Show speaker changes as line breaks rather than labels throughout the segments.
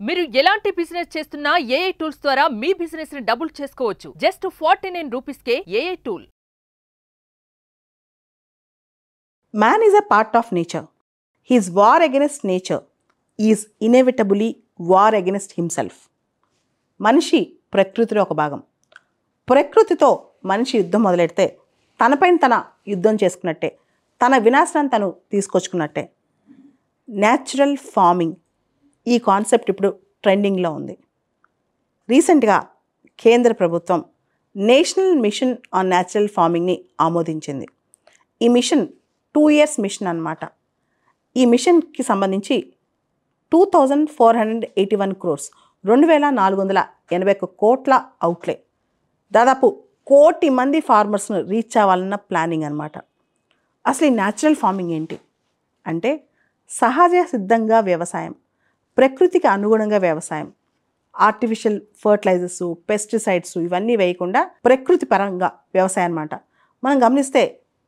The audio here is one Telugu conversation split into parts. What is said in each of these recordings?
మీరు ఎలాంటి బిజినెస్ చేస్తున్నా ఏఐ టూల్స్ ద్వారా మీ బిజినెస్ ని డబుల్ చేసుకోవచ్చు. జస్ట్ 49 రూపీస్కే AI tool.
Man is a part of nature. His war against nature is inevitably war against himself. మనిషి ప్రకృతిలో ఒక భాగం. ప్రకృతితో మనిషి యుద్ధం మొదలెడితే తనపైన తన యుద్ధం చేసుకున్నట్టే, తన వినాశనాన్ని తను తీసుకొచ్చుకున్నట్టే. న్యాచురల్ ఫార్మింగ్ ఈ కాన్సెప్ట్ ఇప్పుడు ట్రెండింగ్లో ఉంది. రీసెంట్గా కేంద్ర ప్రభుత్వం నేషనల్ మిషన్ ఆన్ న్యాచురల్ ఫార్మింగ్ని ఆమోదించింది. ఈ మిషన్ 2 years మిషన్ అన్నమాట. ఈ మిషన్కి సంబంధించి 2481 crores 2481 కోట్ల అవుట్లే, దాదాపు 1 కోటి మంది ఫార్మర్స్ను రీచ్ అవ్వాలన్న ప్లానింగ్ అనమాట. అసలు ఈ న్యాచురల్ ఫార్మింగ్ ఏంటి అంటే సహజ సిద్ధంగా వ్యవసాయం, ప్రకృతికి అనుగుణంగా వ్యవసాయం, ఆర్టిఫిషియల్ ఫర్టిలైజర్స్, పెస్టిసైడ్స్ ఇవన్నీ వేయకుండా ప్రకృతి పరంగా వ్యవసాయం అన్నమాట. మనం గమనిస్తే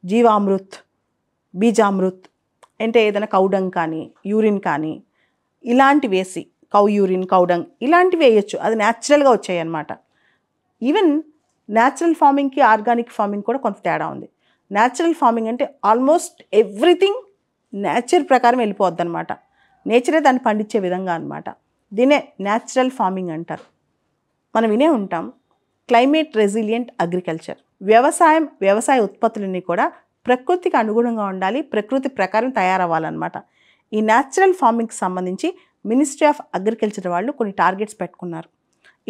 జీవామృత్, బీజామృత్ అంటే ఏదైనా కౌడంగ్ కానీ యూరిన్ కానీ ఇలాంటివి వేసి, కౌ యూరిన్, కౌడంగ్ ఇలాంటివి వేయచ్చు, అది న్యాచురల్గా వచ్చాయి అన్నమాట. ఈవెన్ న్యాచురల్ ఫార్మింగ్కి ఆర్గానిక్ ఫార్మింగ్ కూడా కొంత తేడా ఉంది. న్యాచురల్ ఫార్మింగ్ అంటే ఆల్మోస్ట్ ఎవ్రీథింగ్ నేచర్ ప్రకారం వెళ్ళిపోద్ది అనమాట. నేచరే దాన్ని పండించే విధంగా అనమాట. దీనే న్యాచురల్ ఫార్మింగ్ అంటారు. మనం వినే ఉంటాం క్లైమేట్ రెసిలియంట్ అగ్రికల్చర్. వ్యవసాయ ఉత్పత్తులన్నీ కూడా ప్రకృతికి అనుగుణంగా ఉండాలి, ప్రకృతి ప్రకారం తయారవ్వాలన్నమాట. ఈ న్యాచురల్ ఫార్మింగ్కి సంబంధించి మినిస్ట్రీ ఆఫ్ అగ్రికల్చర్ వాళ్ళు కొన్ని టార్గెట్స్ పెట్టుకున్నారు.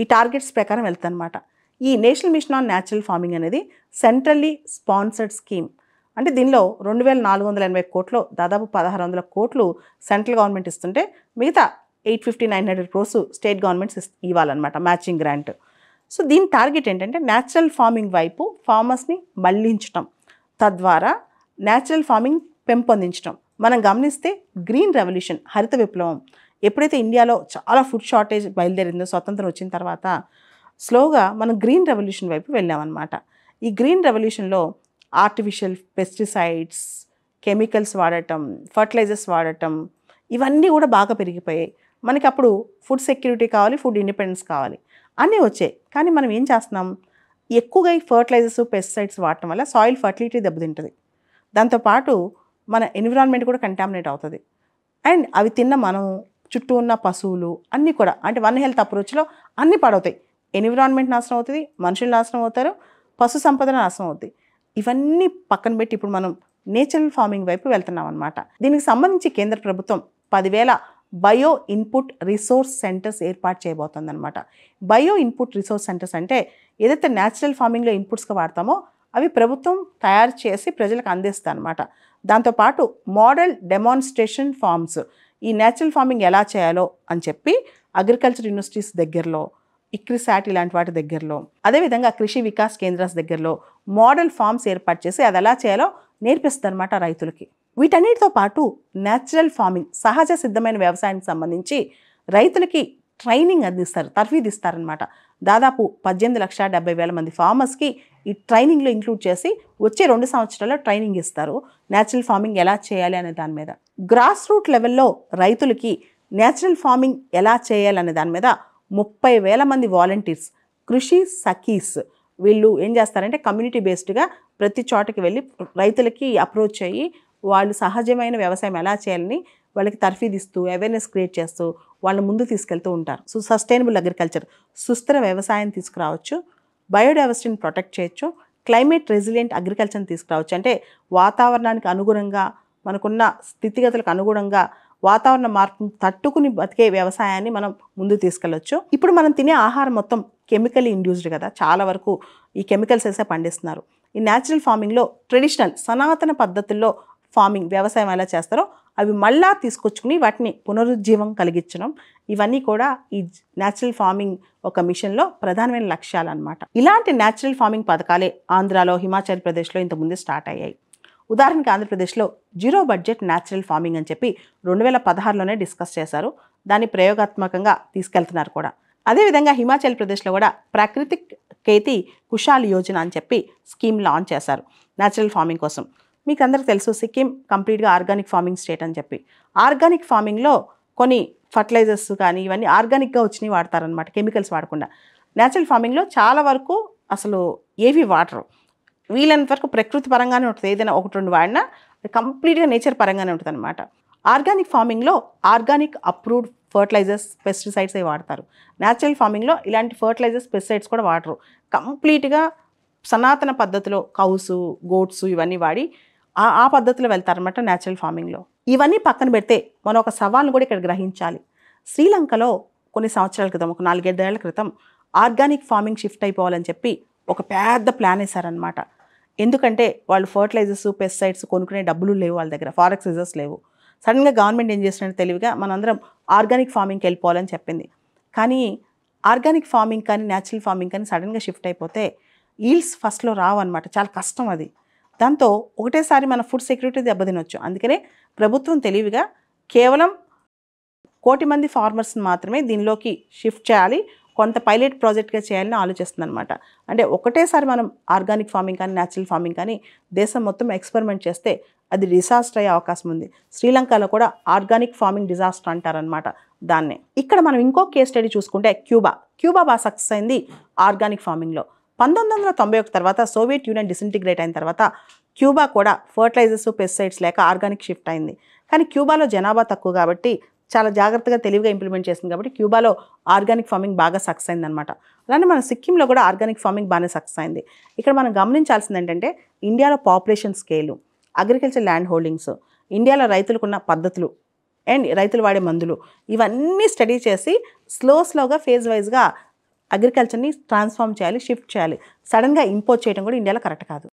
ఈ టార్గెట్స్ ప్రకారం వెళ్తారనమాట. ఈ national mission on natural farming అనేది సెంట్రల్లీ స్పాన్సర్డ్ స్కీమ్. అంటే దీనిలో 2480 కోట్లు, దాదాపు 1600 కోట్లు సెంట్రల్ గవర్నమెంట్ ఇస్తుంటే మిగతా 850-900 crores స్టేట్ గవర్నమెంట్స్ ఇవ్వాలన్నమాట మ్యాచింగ్ గ్రాంట్. సో దీని టార్గెట్ ఏంటంటే న్యాచురల్ ఫార్మింగ్ వైపు ఫార్మర్స్ని మళ్లించడం, తద్వారా న్యాచురల్ ఫార్మింగ్ పెంపొందించడం. మనం గమనిస్తే గ్రీన్ రెవల్యూషన్, హరిత విప్లవం ఎప్పుడైతే ఇండియాలో చాలా ఫుడ్ షార్టేజ్ బయలుదేరిందో స్వతంత్రం వచ్చిన తర్వాత స్లోగా మనం గ్రీన్ రెవల్యూషన్ వైపు వెళ్ళామన్నమాట. ఈ గ్రీన్ రెవల్యూషన్లో ఆర్టిఫిషియల్ పెస్టిసైడ్స్, కెమికల్స్ వాడటం, ఫర్టిలైజర్స్ వాడటం ఇవన్నీ కూడా బాగా పెరిగిపోయాయి. మనకి అప్పుడు ఫుడ్ సెక్యూరిటీ కావాలి, ఫుడ్ ఇండిపెండెన్స్ కావాలి, అన్నీ వచ్చాయి. కానీ మనం ఏం చేస్తున్నాం, ఎక్కువగా ఈ ఫర్టిలైజర్స్, పెస్టిసైడ్స్ వాడటం వల్ల సాయిల్ ఫర్టిలిటీ దెబ్బతింటుంది. దాంతోపాటు మన ఎన్విరాన్మెంట్ కూడా కంటామినేట్ అవుతుంది. అండ్ అవి తిన్న మనం, చుట్టూ ఉన్న పశువులు అన్నీ కూడా, అంటే వన్ హెల్త్ అప్రోచ్లో అన్నీ పాడవుతాయి. ఎన్విరాన్మెంట్ నాశనం అవుతుంది, మనుషులు నాశనం అవుతారు, పశు సంపద నాశనం అవుతుంది. ఇవన్నీ పక్కన పెట్టి ఇప్పుడు మనం నేచురల్ ఫార్మింగ్ వైపు వెళ్తున్నాం అనమాట. దీనికి సంబంధించి కేంద్ర ప్రభుత్వం 10,000 బయో ఇన్పుట్ రిసోర్స్ సెంటర్స్ ఏర్పాటు చేయబోతుంది అనమాట. బయో ఇన్పుట్ రిసోర్స్ సెంటర్స్ అంటే ఏదైతే న్యాచురల్ ఫార్మింగ్లో ఇన్పుట్స్గా వాడతామో అవి ప్రభుత్వం తయారు చేసి ప్రజలకు అందిస్తుంది అనమాట. దాంతోపాటు మోడల్ డెమాన్స్ట్రేషన్ ఫార్మ్స్, ఈ న్యాచురల్ ఫార్మింగ్ ఎలా చేయాలో అని చెప్పి అగ్రికల్చర్ యూనివర్సిటీస్ దగ్గరలో, ఇక్రిసాట్ ఇలాంటి వాటి దగ్గరలో, అదేవిధంగా కృషి వికాస్ కేంద్రాస్ దగ్గరలో మోడల్ ఫార్మ్స్ ఏర్పాటు చేసి అది ఎలా చేయాలో నేర్పిస్తారు అనమాట రైతులకి. వీటన్నిటితో పాటు న్యాచురల్ ఫార్మింగ్, సహజ సిద్ధమైన వ్యవసాయానికి సంబంధించి రైతులకి ట్రైనింగ్ అందిస్తారు, తర్ఫీదు ఇస్తారనమాట. దాదాపు 18,70,000 మంది ఫార్మర్స్కి ఈ ట్రైనింగ్లో ఇంక్లూడ్ చేసి వచ్చే 2 సంవత్సరాల్లో ట్రైనింగ్ ఇస్తారు న్యాచురల్ ఫార్మింగ్ ఎలా చేయాలి అనే దాని మీద. గ్రాస్ రూట్ లెవెల్లో రైతులకి న్యాచురల్ ఫార్మింగ్ ఎలా చేయాలనే దాని మీద 30,000 మంది వాలంటీర్స్, కృషి సఖీస్ వీళ్ళు ఏం చేస్తారంటే కమ్యూనిటీ బేస్డ్గా ప్రతి చోటకి వెళ్ళి రైతులకి అప్రోచ్ అయ్యి వాళ్ళు సహజమైన వ్యవసాయం ఎలా చేయాలని వాళ్ళకి తర్ఫీదు ఇస్తూ, అవేర్నెస్ క్రియేట్ చేస్తూ వాళ్ళని ముందు తీసుకెళ్తూ ఉంటారు. సో సస్టైనబుల్ అగ్రికల్చర్, సుస్థిర వ్యవసాయం తీసుకురావచ్చు, బయోడైవర్సిటీని ప్రొటెక్ట్ చేయొచ్చు, క్లైమేట్ రెసిలియంట్ అగ్రికల్చర్ని తీసుకురావచ్చు. అంటే వాతావరణానికి అనుగుణంగా, మనకున్న స్థితిగతులకు అనుగుణంగా వాతావరణ మార్పును తట్టుకుని బతికే వ్యవసాయాన్ని మనం ముందు తీసుకెళ్ళొచ్చు. ఇప్పుడు మనం తినే ఆహారం మొత్తం కెమికల్ ఇండ్యూస్డ్ కదా, చాలా వరకు ఈ కెమికల్స్ వేసే పండిస్తున్నారు. ఈ న్యాచురల్ ఫార్మింగ్లో ట్రెడిషనల్ సనాతన పద్ధతుల్లో ఫార్మింగ్, వ్యవసాయం ఎలా చేస్తారో అవి మళ్ళా తీసుకొచ్చుకుని వాటిని పునరుజ్జీవం కలిగించడం, ఇవన్నీ కూడా ఈ న్యాచురల్ ఫార్మింగ్ ఒక మిషన్లో ప్రధానమైన లక్ష్యాలు అనమాట. ఇలాంటి న్యాచురల్ ఫార్మింగ్ పథకాలే ఆంధ్రాలో, హిమాచల్ ప్రదేశ్లో ఇంతకుముందు స్టార్ట్ అయ్యాయి. ఉదాహరణకి ఆంధ్రప్రదేశ్లో జీరో బడ్జెట్ న్యాచురల్ ఫార్మింగ్ అని చెప్పి 2016లోనే డిస్కస్ చేశారు. దాన్ని ప్రయోగాత్మకంగా తీసుకెళ్తున్నారు కూడా. అదేవిధంగా హిమాచల్ ప్రదేశ్లో కూడా ప్రాకృతిక్ ఖేతీ కుశాల్ యోజన అని చెప్పి స్కీమ్ లాంచ్ చేశారు న్యాచురల్ ఫార్మింగ్ కోసం. మీకు అందరికీ తెలుసు సిక్కిం కంప్లీట్గా ఆర్గానిక్ ఫార్మింగ్ స్టేట్ అని చెప్పి. ఆర్గానిక్ ఫార్మింగ్లో కొన్ని ఫర్టిలైజర్స్ కానీ ఇవన్నీ ఆర్గానిక్గా వచ్చినవి వాడతారనమాట, కెమికల్స్ వాడకుండా. న్యాచురల్ ఫార్మింగ్లో చాలా వరకు అసలు ఏవి వాడరు. వీలైనంత వరకు ప్రకృతి పరంగానే ఉంటుంది. ఏదైనా ఒకటి రెండు వాడినా కంప్లీట్గా నేచర్ పరంగానే ఉంటుంది అనమాట. ఆర్గానిక్ ఫార్మింగ్లో ఆర్గానిక్ అప్రూవ్డ్ ఫర్టిలైజర్స్, పెస్టిసైడ్స్ అవి వాడతారు. న్యాచురల్ ఫార్మింగ్లో ఇలాంటి ఫర్టిలైజర్స్, పెస్టిసైడ్స్ కూడా వాడరు. కంప్లీట్గా సనాతన పద్ధతిలో కౌస్, గోట్స్ ఇవన్నీ వాడి ఆ పద్ధతిలో వెళ్తారనమాట న్యాచురల్ ఫార్మింగ్లో. ఇవన్నీ పక్కన పెడితే మనం ఒక సవాల్ను కూడా ఇక్కడ గ్రహించాలి. శ్రీలంకలో కొన్ని సంవత్సరాల క్రితం, ఒక 4-5 ఏళ్ల క్రితం ఆర్గానిక్ ఫార్మింగ్ షిఫ్ట్ అయిపోవాలని చెప్పి ఒక పెద్ద ప్లాన్ వేశారనమాట. ఎందుకంటే వాళ్ళు ఫర్టిలైజర్స్, పెస్టిసైడ్స్ కొనుక్కునే డబ్బులు లేవు వాళ్ళ దగ్గర, ఫారెక్స్ రిజర్వ్స్ లేవు. సడన్గా గవర్నమెంట్ ఏం చేసినట్టు తెలివిగా మనందరం ఆర్గానిక్ ఫార్మింగ్కి వెళ్ళిపోవాలని చెప్పింది. కానీ ఆర్గానిక్ ఫార్మింగ్ కానీ న్యాచురల్ ఫార్మింగ్ కానీ సడన్గా షిఫ్ట్ అయిపోతే ఈల్డ్స్ ఫస్ట్లో రావు అనమాట, చాలా కష్టం అది. దాంతో ఒకటేసారి మన ఫుడ్ సెక్యూరిటీ దెబ్బతినొచ్చు. అందుకనే ప్రభుత్వం తెలివిగా కేవలం 1 కోటి మంది ఫార్మర్స్ని మాత్రమే దీనిలోకి షిఫ్ట్ చేయాలి, కొంత పైలట్ ప్రాజెక్ట్గా చేయాలని ఆలోచిస్తుంది అనమాట. అంటే ఒకటేసారి మనం ఆర్గానిక్ ఫార్మింగ్ కానీ న్యాచురల్ ఫార్మింగ్ కానీ దేశం మొత్తం ఎక్స్పెరిమెంట్ చేస్తే అది డిజాస్టర్ అయ్యే అవకాశం ఉంది. శ్రీలంకలో కూడా ఆర్గానిక్ ఫార్మింగ్ డిజాస్టర్ అంటారనమాట దాన్నే. ఇక్కడ మనం ఇంకో కేస్ స్టడీ చూసుకుంటే క్యూబా బాగా సక్సెస్ అయింది ఆర్గానిక్ ఫార్మింగ్లో. 1991 తర్వాత సోవియట్ యూనియన్ డిసింటిగ్రేట్ అయిన తర్వాత క్యూబా కూడా ఫర్టిలైజర్స్, పెస్టిసైడ్స్ లేక ఆర్గానిక్ షిఫ్ట్ అయింది. కానీ క్యూబాలో జనాభా తక్కువ కాబట్టి చాలా జాగ్రత్తగా తెలివిగా ఇంప్లిమెంట్ చేసింది కాబట్టి క్యూబాలో ఆర్గానిక్ ఫార్మింగ్ బాగా సక్సెస్ అయిందనమాట. అలానే మన సిక్కింలో కూడా ఆర్గానిక్ ఫార్మింగ్ బాగానే సక్సెస్ అయింది. ఇక్కడ మనం గమనించాల్సింది ఏంటంటే ఇండియాలో population scale, agriculture land holdings, ఇండియాలో రైతులకున్న పద్ధతులు అండ్ రైతులు వాడే మందులు ఇవన్నీ స్టడీ చేసి స్లోగా ఫేజ్ వైజ్గా అగ్రికల్చర్ని ట్రాన్స్ఫార్మ్ చేయాలి, షిఫ్ట్ చేయాలి. సడన్గా ఇంపోర్ట్ చేయడం కూడా ఇండియాలో కరెక్ట్ కాదు.